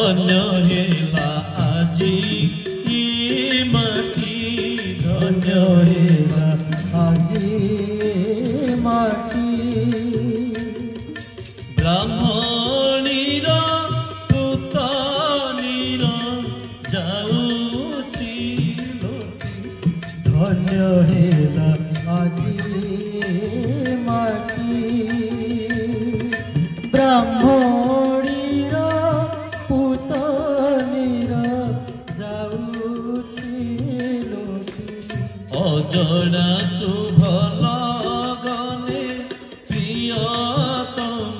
धन्य हेला आजी माटी धन्य हेला आजी माटी ब्राह्मणीर पुतनीर जाऊची धन्य हेला आजी माटी ब्राह्मणीर पुतनीर जाऊची अजड़ा शुभ लगने प्रियतम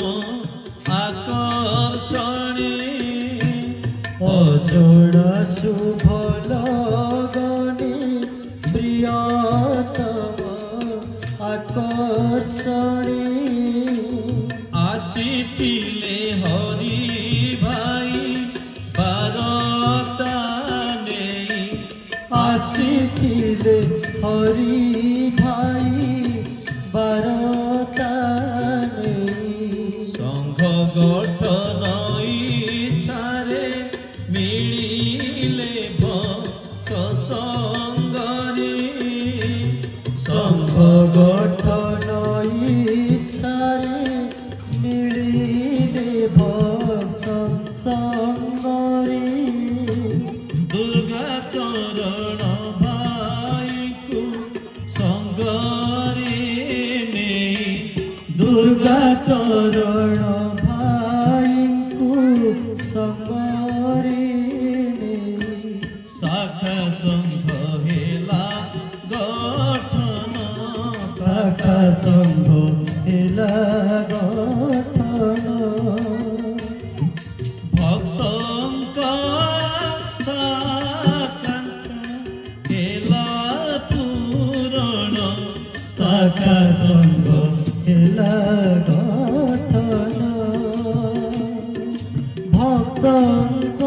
आकर्षणी अजड़ा शुभ लगने प्रियतम आकर्षणी आशीतिले हरि भाई बारता नहीं आशीतिले हरि भाई बारता संघ गठन इच्छारे मिलिले भक्त संगरी संघ गठन इच्छारे मिलिले भक्त संगरी दुर्गा चरण भाई को संगरी नहीं दुर्गा चरण भाई को संगरी शाखा संघ हेला गठन शाखा संघ हेला गठन भक्तंक शाखा हेला पूरण शाखा संघ हेला गठन भक्तंक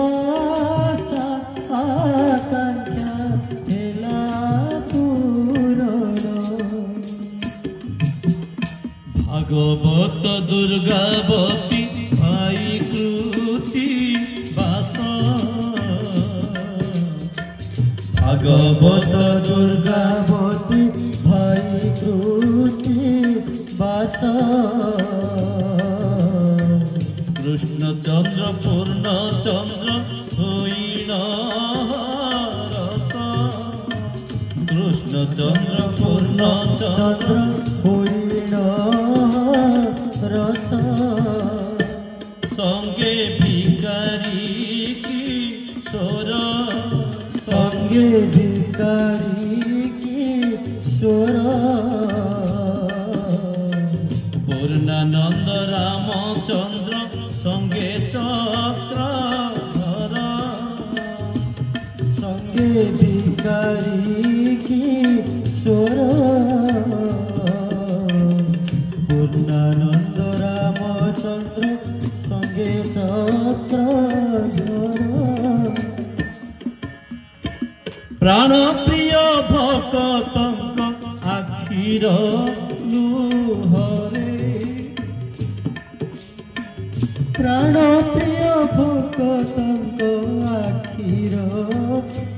आकांक्षा हेला पूरण भागवत दुर्गावती भाई कृति बास भागवत दुर्गावती भाई कृति बास कृष्णचंद्र पूर्णचंद्र होइण रस कृष्णचंद्र पूर्णचंद्र होइण रस संगे भिकारी किशोर संगे भिकारी किशोर पूर्णानंद रामचंद्र संगे चक्रधर संगे भिकारी किशोर पूर्णानंद रामचंद्र संगे चक्रधर प्राण प्रिय भक्तंक आखिर लुहरे प्राण प्रिय भक्तंक आखिर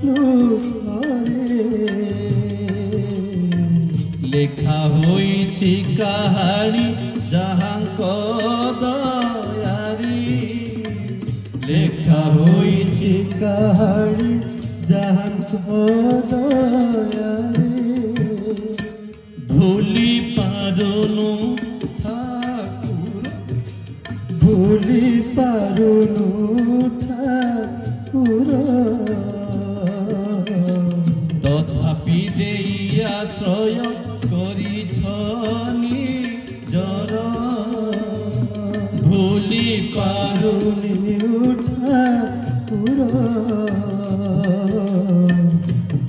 लुहरे लेखा होइछि कहानी जहांक दयारी लेखा होइछि कहानी जहांक दयारी भूली पारुनु ठाकुर भूली पारुनु ठाकुर तथापि देई आश्रय करिछनि जर भूली पारुनि ठाकुर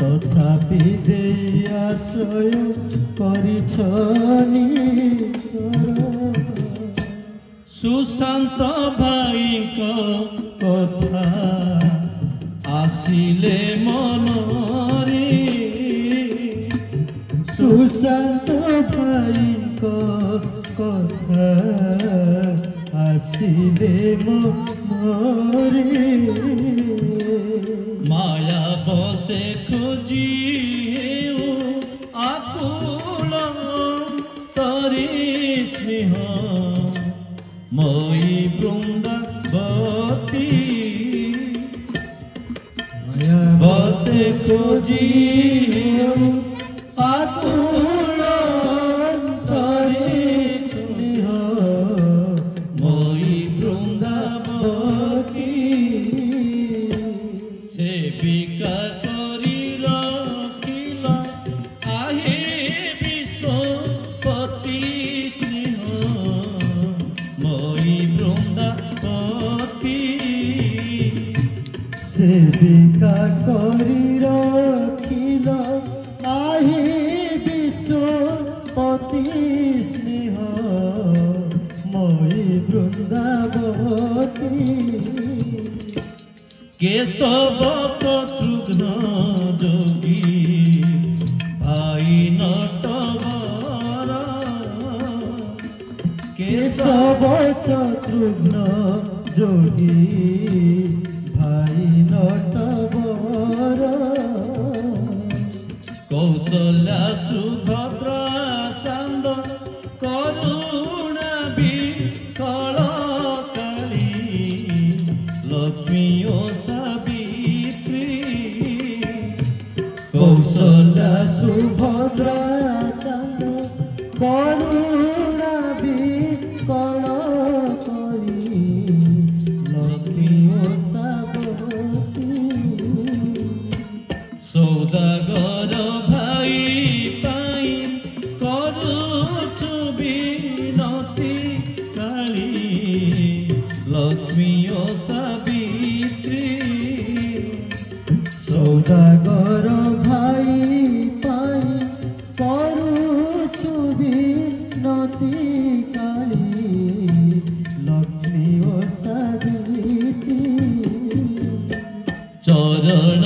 तथापि देई आश्रय करिछनि सुशांत भाई कथा आसिले मनरे सुशांत भाई कथा आसिले मन রে মায়া বসে খুঁজি হেউ আকুল তরি স্নেহ মই বৃন্দাবতী বসে খুঁজি হেউ আকুল তরি স্নেহ মই বৃন্দাবতী সেবিকা করি রাখিল আহে বিশ্বপতি স্নেহ মই বৃন্দাবতী সেবিকা করি রাখিল আহি বিশ্বপতি স্নেহ মই বৃন্দাবতী কেশব শত্রুঘ্ন যোগী ভাই নটবর কেশব কেশব শত্রুঘ্ন যোগী ভাই নটবর কৌশল্যা সুভদ্রা চান্দ করুণা বিকল কালী লক্ষ্মী ও সাবিত্রী কৌশল্যা সুভদ্রা চান্দ করুণা বিকল করি লক্ষ্মী ও সাবতী সৌদাগর ভাই পাই করুছু বিনতি কালী লক্ষ্মী ও সাবিত্রী সৌদাগর ভাই পাই করুছু বিনতি কালী লক্ষ্মী ও সাবিত্রী চরণ